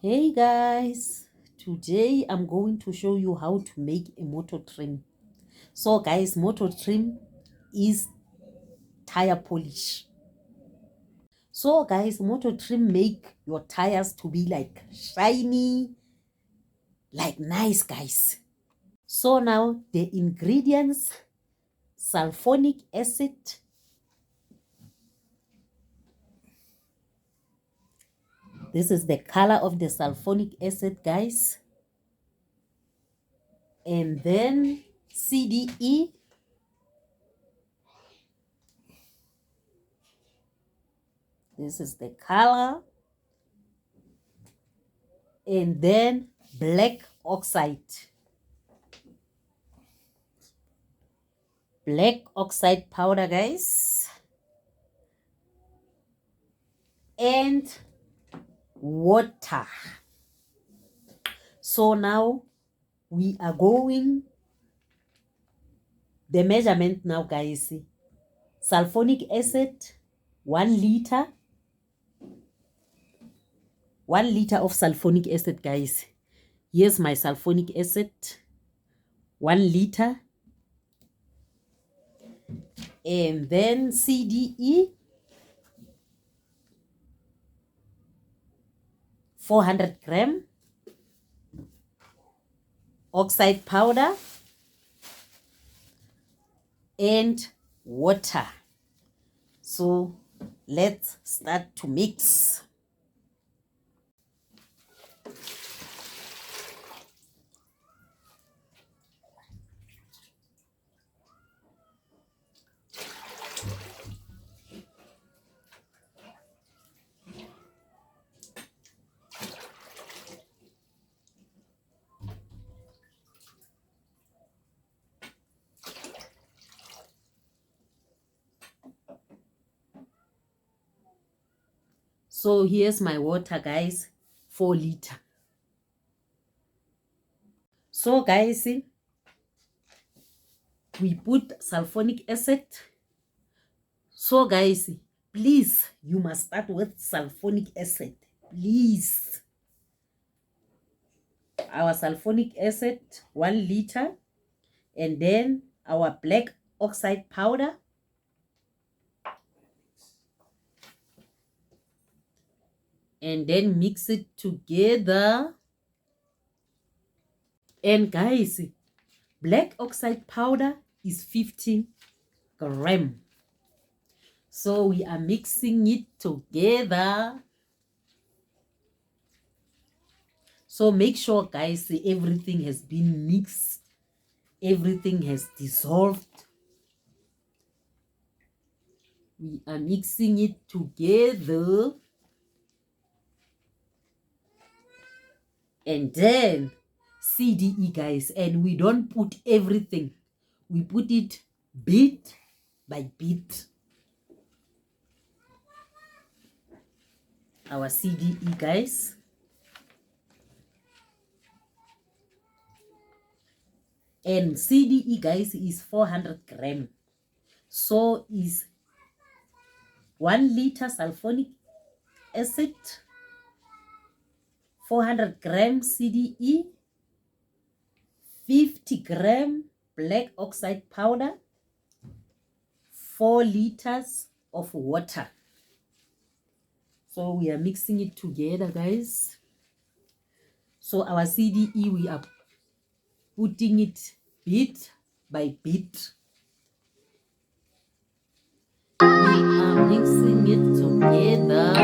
Hey guys, today I'm going to show you how to make a motor trim. So guys, motor trim is tire polish. So guys, motor trim make your tires to be like shiny, like nice guys. So now the ingredients: sulfonic acid, this is the color of the sulfonic acid guys, and then CDE, this is the color, and then black oxide powder guys, and water. So now we are going the measurement now guys. Sulfonic acid 1 liter, 1 liter of sulfonic acid guys. Here's my sulfonic acid, 1 liter. And then CDE 400 gram, oxide powder, and water. So let's start to mix. So here's my water guys, 4 liter. So guys, we put sulfonic acid. So guys, please, you must start with sulfonic acid, please. Our sulfonic acid 1 liter, and then our black oxide powder, and then mix it together. And guys, black oxide powder is 50 gram. So we are mixing it together. So make sure guys, everything has been mixed, everything has dissolved. We are mixing it together. And then CDE guys, and we don't put everything, we put it bit by bit. Our CDE guys, and CDE guys is 400 gram. So is 1 liter sulfonic acid, 400 gram CDE, 50 gram black oxide powder, 4 liters of water. So we are mixing it together guys. So our CDE, we are putting it bit by bit. We are mixing it together.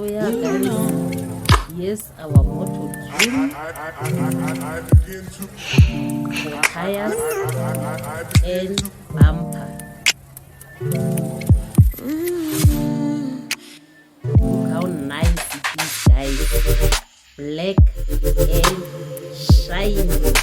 yeah, guys, yes, our motor trim for tires and bumper. Look how nice it is, guys. Black and shiny.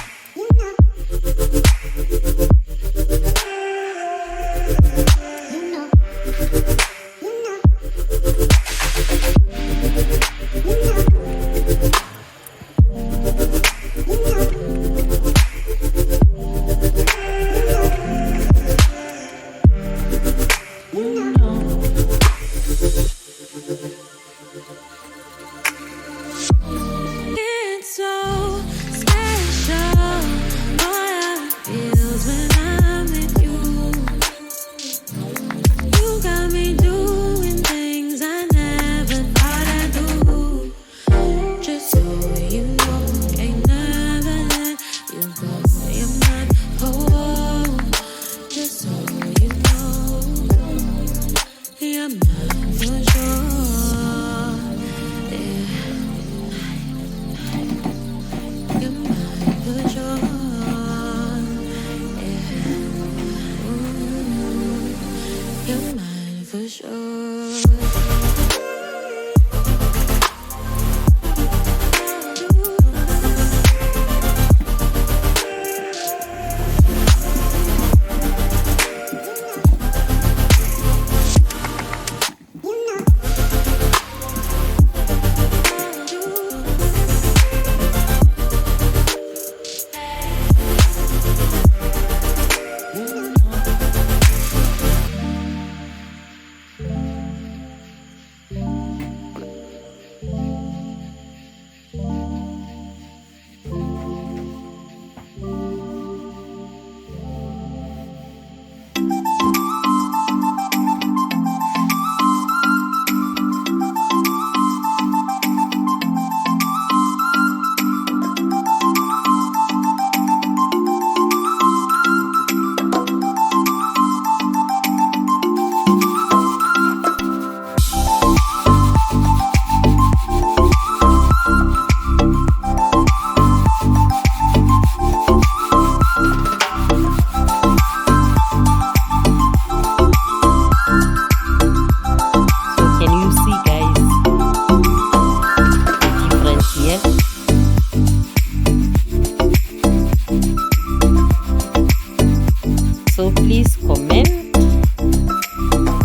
So please comment,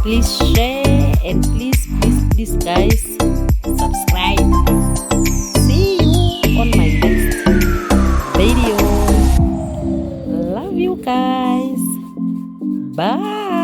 please share, and please guys, subscribe. See you on my next video. Love you guys. Bye.